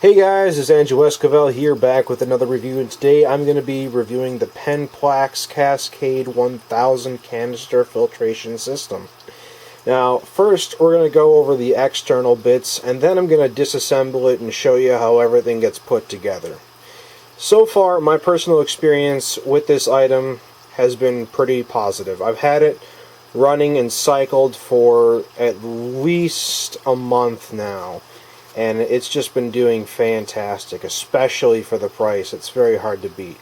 Hey guys, it's Andrew Esquivel here, back with another review, and today I'm going to be reviewing the Penn Plax Cascade 1000 canister filtration system. Now, first we're going to go over the external bits, and then I'm going to disassemble it and show you how everything gets put together. So far, my personal experience with this item has been pretty positive. I've had it running and cycled for at least a month now, and it's just been doing fantastic, especially for the price. It's very hard to beat.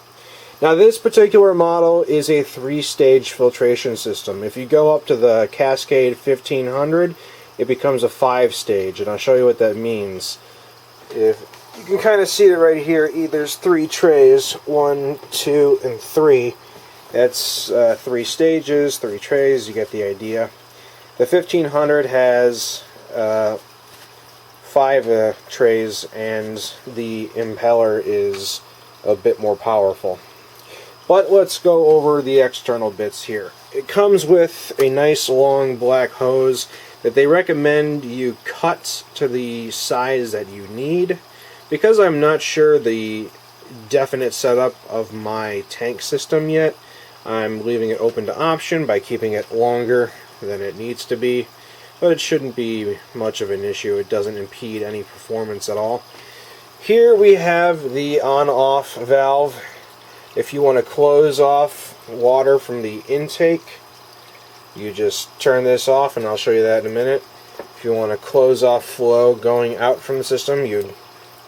Now, this particular model is a 3-stage filtration system. If you go up to the Cascade 1500, it becomes a 5-stage, and I'll show you what that means. If you can kind of see it right here, there's 3 trays, 1, 2, and 3. That's 3 stages, 3 trays, you get the idea. The 1500 has 5 trays, and the impeller is a bit more powerful. But let's go over the external bits here. It comes with a nice long black hose that they recommend you cut to the size that you need. Because I'm not sure the definite setup of my tank system yet, I'm leaving it open to option by keeping it longer than it needs to be. But it shouldn't be much of an issue. It doesn't impede any performance at all. Here we have the on-off valve. If you want to close off water from the intake, you just turn this off, and I'll show you that in a minute. If you want to close off flow going out from the system, you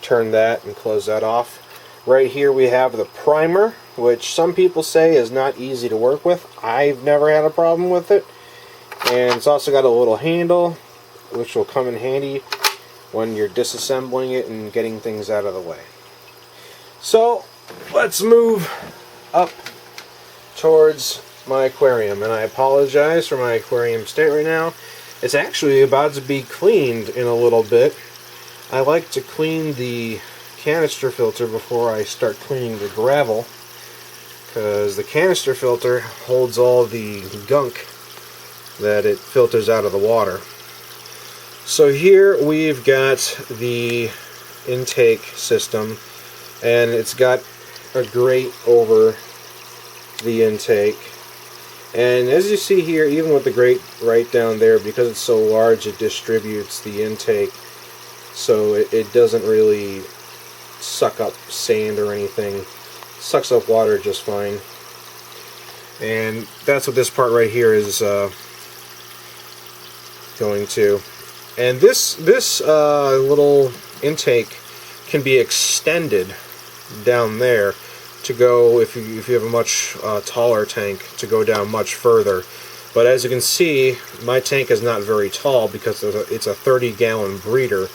turn that and close that off. Right here we have the primer, which some people say is not easy to work with. I've never had a problem with it. And it's also got a little handle, which will come in handy when you're disassembling it and getting things out of the way. So, let's move up towards my aquarium. And I apologize for my aquarium state right now. It's actually about to be cleaned in a little bit. I like to clean the canister filter before I start cleaning the gravel, because the canister filter holds all the gunk that it filters out of the water. So here we've got the intake system, and it's got a grate over the intake. And as you see here, even with the grate right down there, because it's so large, it distributes the intake, so it doesn't really suck up sand or anything. It sucks up water just fine. And that's what this part right here is going to. And this little intake can be extended down there to go, if you have a much taller tank, to go down much further. But as you can see, my tank is not very tall because it's a 30-gallon breeder.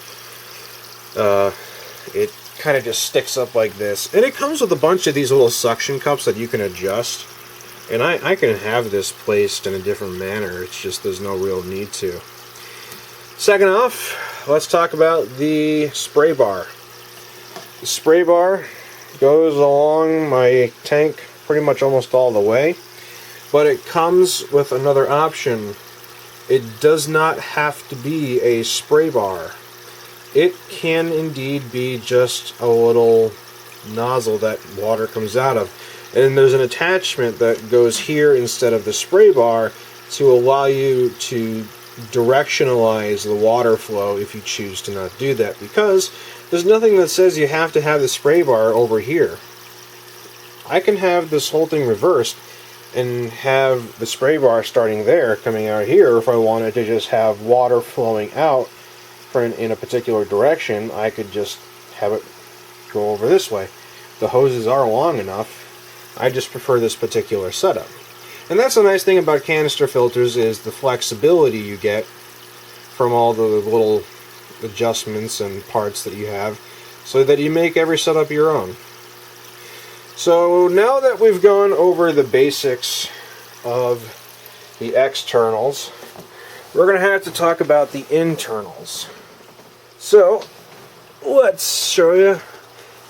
It kind of just sticks up like this, and it comes with a bunch of these little suction cups that you can adjust. And I can have this placed in a different manner. It's just there's no real need to. Second off, let's talk about the spray bar. The spray bar goes along my tank pretty much almost all the way, but it comes with another option. It does not have to be a spray bar. It can indeed be just a little nozzle that water comes out of. And there's an attachment that goes here instead of the spray bar to allow you to directionalize the water flow if you choose to not do that, because there's nothing that says you have to have the spray bar over here. I can have this whole thing reversed and have the spray bar starting there, coming out here. If I wanted to just have water flowing out in a particular direction, I could just have it go over this way. The hoses are long enough. I just prefer this particular setup. And that's the nice thing about canister filters, is the flexibility you get from all the little adjustments and parts that you have, so that you make every setup your own. So now that we've gone over the basics of the externals, we're going to have to talk about the internals. So let's show you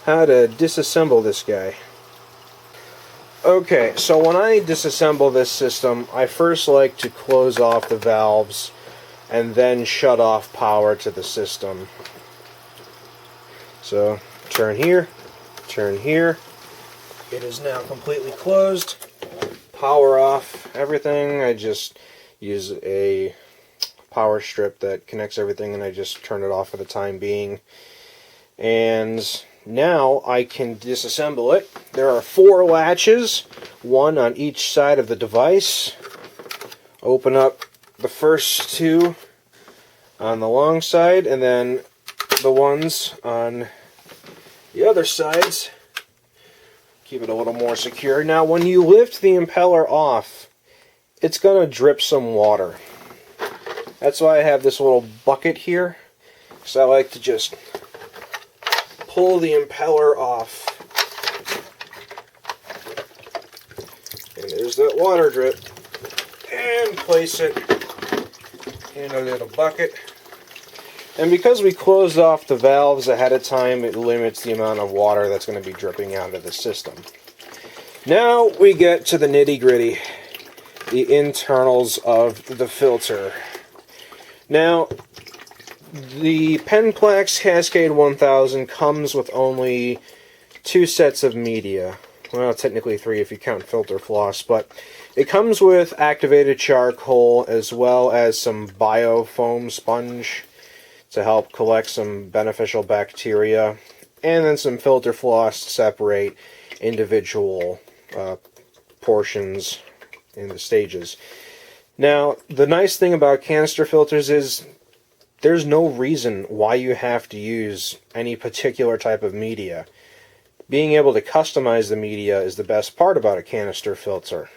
how to disassemble this guy. Okay, so when I disassemble this system, I first like to close off the valves and then shut off power to the system. So turn here, turn here. It is now completely closed. Power off everything. I just use a power strip that connects everything, and I just turn it off for the time being. And now I can disassemble it. There are 4 latches, one on each side of the device. Open up the first 2 on the long side, and then the ones on the other sides. Keep it a little more secure. Now, when you lift the impeller off, it's going to drip some water. That's why I have this little bucket here, because I like to just pull the impeller off. And there's that water drip. And place it in a little bucket. And because we closed off the valves ahead of time, it limits the amount of water that's going to be dripping out of the system. Now we get to the nitty-gritty, the internals of the filter. Now, the Penn Plax Cascade 1000 comes with only 2 sets of media. Well, technically 3 if you count filter floss, but it comes with activated charcoal as well as some biofoam sponge to help collect some beneficial bacteria, and then some filter floss to separate individual portions in the stages. Now, the nice thing about canister filters is there's no reason why you have to use any particular type of media. Being able to customize the media is the best part about a canister filter.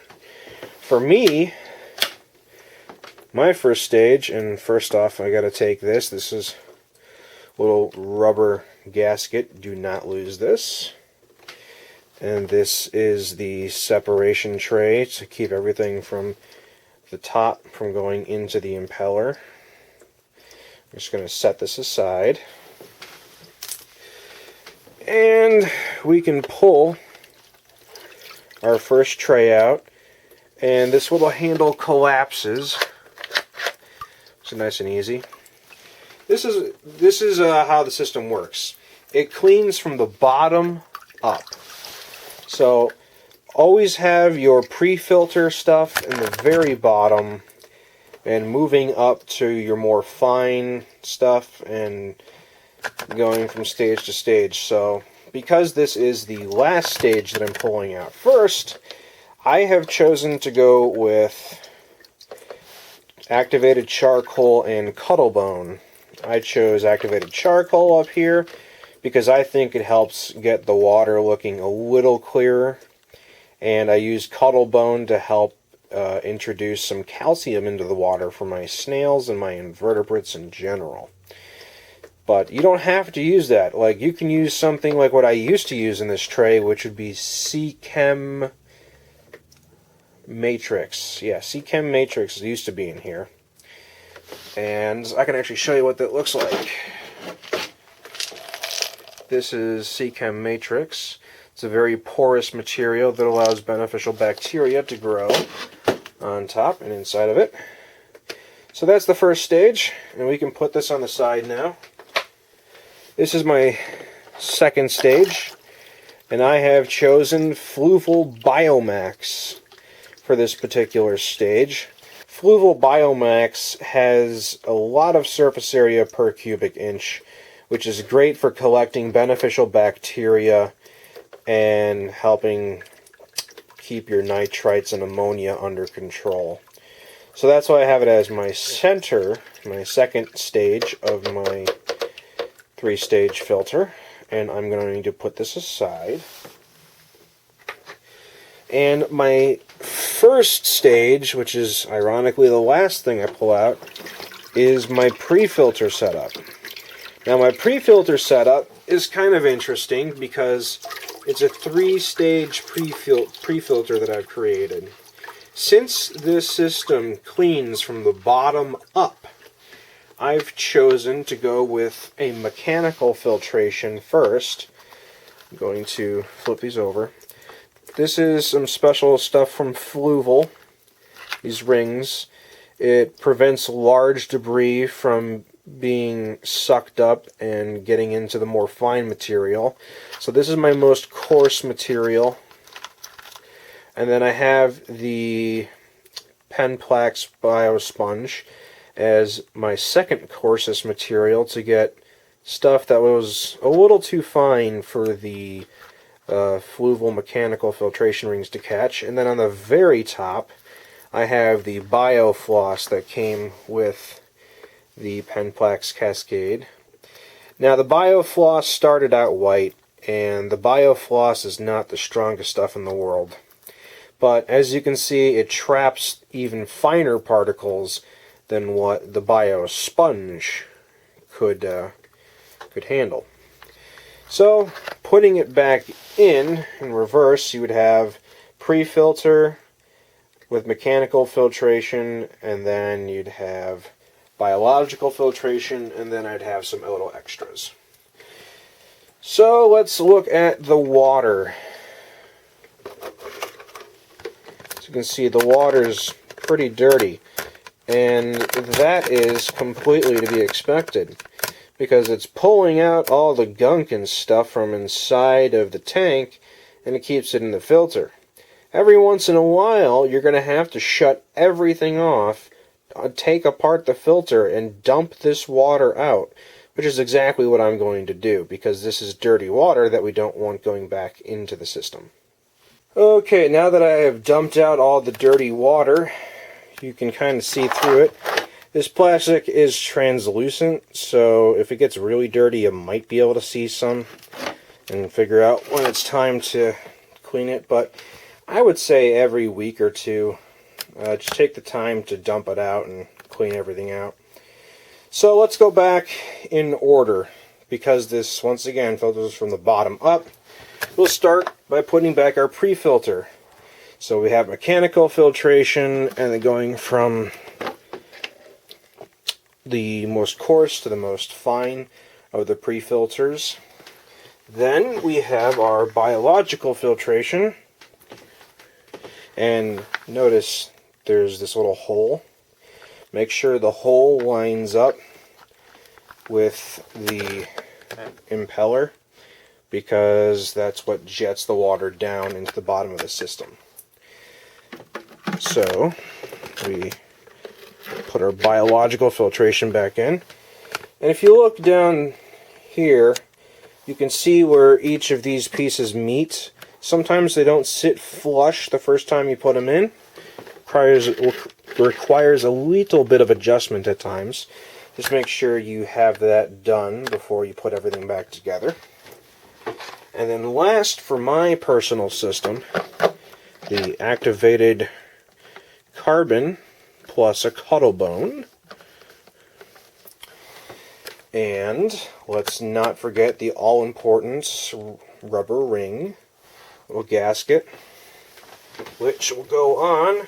For me, my first stage, and first off I gotta take this. This is a little rubber gasket. Do not lose this. And this is the separation tray to keep everything from the top from going into the impeller. I'm just going to set this aside. And we can pull our first tray out. And this little handle collapses. So nice and easy. This is how the system works. It cleans from the bottom up. So always have your pre-filter stuff in the very bottom, and moving up to your more fine stuff and going from stage to stage. So because this is the last stage that I'm pulling out first, I have chosen to go with activated charcoal and cuttlebone. I chose activated charcoal up here because I think it helps get the water looking a little clearer, and I used cuttlebone to help introduce some calcium into the water for my snails and my invertebrates in general. But you don't have to use that. Like, you can use something like what I used to use in this tray, which would be C-Chem Matrix. Yeah, C-Chem Matrix used to be in here. And I can actually show you what that looks like. This is C-Chem Matrix. It's a very porous material that allows beneficial bacteria to grow on top and inside of it. So that's the first stage, and we can put this on the side now. This is my second stage, and I have chosen Fluval Biomax for this particular stage. Fluval Biomax has a lot of surface area per cubic inch, which is great for collecting beneficial bacteria and helping keep your nitrites and ammonia under control. So that's why I have it as my center, my second stage of my 3-stage filter. And I'm going to put this aside. And my first stage, which is ironically the last thing I pull out, is my pre-filter setup. Now, my pre-filter setup is kind of interesting because it's a 3-stage pre-filter that I've created. Since this system cleans from the bottom up, I've chosen to go with a mechanical filtration first. I'm going to flip these over. This is some special stuff from Fluval, these rings. It prevents large debris from being sucked up and getting into the more fine material. So this is my most coarse material. And then I have the Penn Plax Biosponge as my second coarsest material to get stuff that was a little too fine for the fluval mechanical filtration rings to catch. And then on the very top, I have the Biofloss that came with the Penn Plax Cascade. Now the Biofloss started out white, and the Biofloss is not the strongest stuff in the world. But as you can see, it traps even finer particles than what the Biosponge could handle. So, putting it back in reverse, you would have pre-filter with mechanical filtration, and then you'd have biological filtration, and then I'd have some little extras. So, let's look at the water. As you can see, the water's pretty dirty, and that is completely to be expected, because it's pulling out all the gunk and stuff from inside of the tank, and it keeps it in the filter. Every once in a while, you're going to have to shut everything off, take apart the filter, and dump this water out, which is exactly what I'm going to do, because this is dirty water that we don't want going back into the system. Okay, now that I have dumped out all the dirty water, you can kind of see through it. This plastic is translucent, so if it gets really dirty, you might be able to see some and figure out when it's time to clean it. But I would say every week or two, just take the time to dump it out and clean everything out. So let's go back in order, because this, once again, filters from the bottom up. We'll start by putting back our pre-filter. So we have mechanical filtration, and then going from the most coarse to the most fine of the pre-filters. Then we have our biological filtration, and notice there's this little hole. Make sure the hole lines up with the impeller, because that's what jets the water down into the bottom of the system. So we put our biological filtration back in, and if you look down here, you can see where each of these pieces meet. Sometimes they don't sit flush the first time you put them in. Requires a little bit of adjustment at times. Just make sure you have that done before you put everything back together. And then last, for my personal system, the activated carbon plus a cuttlebone. And let's not forget the all-important rubber ring, little gasket, which will go on.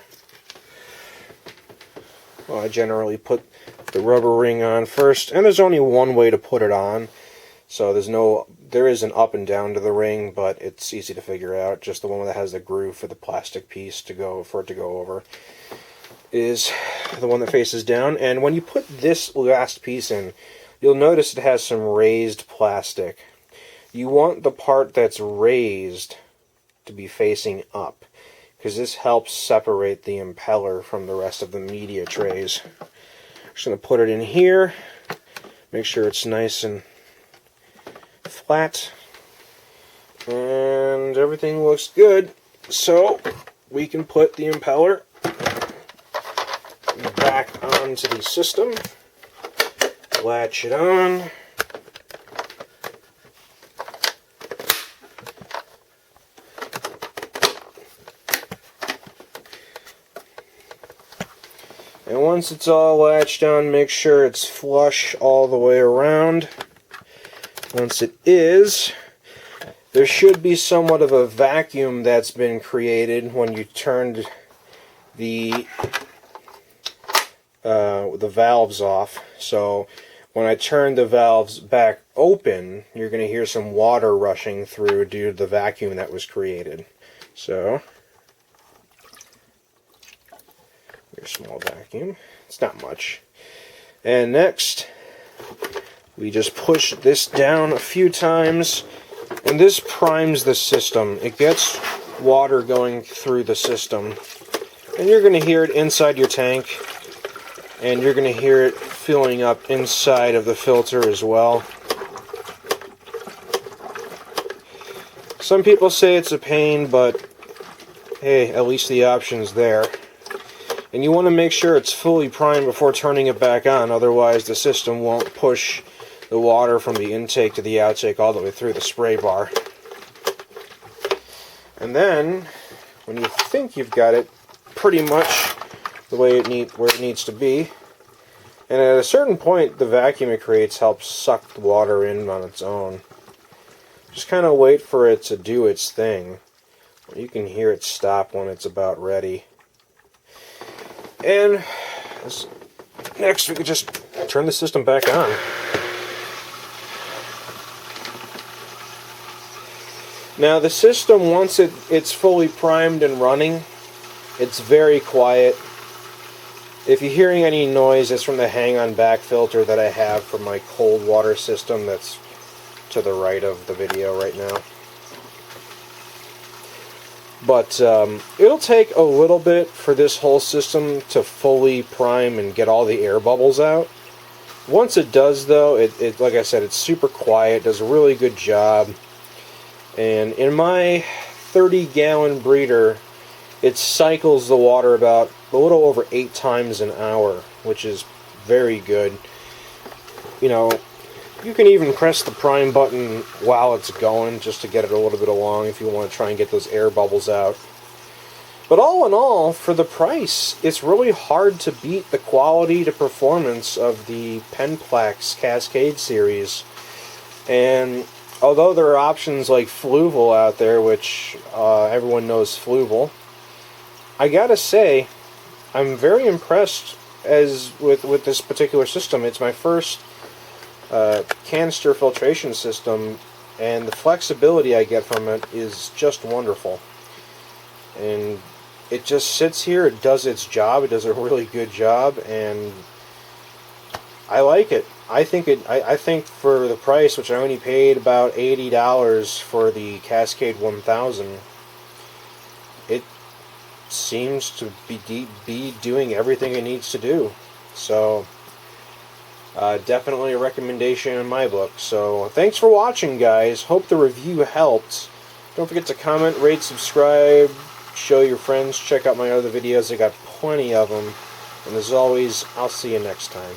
Well, I generally put the rubber ring on first, and there's only one way to put it on. So there is an up and down to the ring, but it's easy to figure out. Just the one that has the groove for the plastic piece for it to go over is the one that faces down. And when you put this last piece in, you'll notice it has some raised plastic. You want the part that's raised to be facing up, because this helps separate the impeller from the rest of the media trays. I'm just going to put it in here, make sure it's nice and flat, and everything looks good. So we can put the impeller back onto the system, latch it on, and once it's all latched on, make sure it's flush all the way around. Once it is, there should be somewhat of a vacuum that's been created when you turned the valves off. So when I turn the valves back open, you're going to hear some water rushing through due to the vacuum that was created. So, your small vacuum. It's not much. And next, We just push this down a few times, and this primes the system. It gets water going through the system, and you're going to hear it inside your tank, and you're going to hear it filling up inside of the filter as well. Some people say it's a pain, but hey, at least the option's there. And you want to make sure it's fully primed before turning it back on, otherwise the system won't push the water from the intake to the outtake all the way through the spray bar. And then, when you think you've got it pretty much the way where it needs to be, and at a certain point the vacuum it creates helps suck the water in on its own. Just kind of wait for it to do its thing. You can hear it stop when it's about ready. And next we could just turn the system back on. Now the system, once it's fully primed and running, it's very quiet. If you're hearing any noise, it's from the hang-on back filter that I have for my cold water system that's to the right of the video right now. But it'll take a little bit for this whole system to fully prime and get all the air bubbles out. Once it does, though, it like I said, it's super quiet, does a really good job. And in my 30-gallon breeder, it cycles the water about a little over 8 times an hour, which is very good. You know, you can even press the prime button while it's going just to get it a little bit along if you want to try and get those air bubbles out. But all in all, for the price, it's really hard to beat the quality to performance of the Penn Plax Cascade series. And although there are options like Fluval out there, which everyone knows Fluval, I gotta say, I'm very impressed with this particular system. It's my first canister filtration system, and the flexibility I get from it is just wonderful. And it just sits here, it does its job, it does a really good job, and I like it. I think for the price, which I only paid about $80 for the Cascade 1000, it seems to be doing everything it needs to do. So definitely a recommendation in my book. So thanks for watching, guys. Hope the review helped. Don't forget to comment, rate, subscribe, show your friends, check out my other videos. I got plenty of them. And as always, I'll see you next time.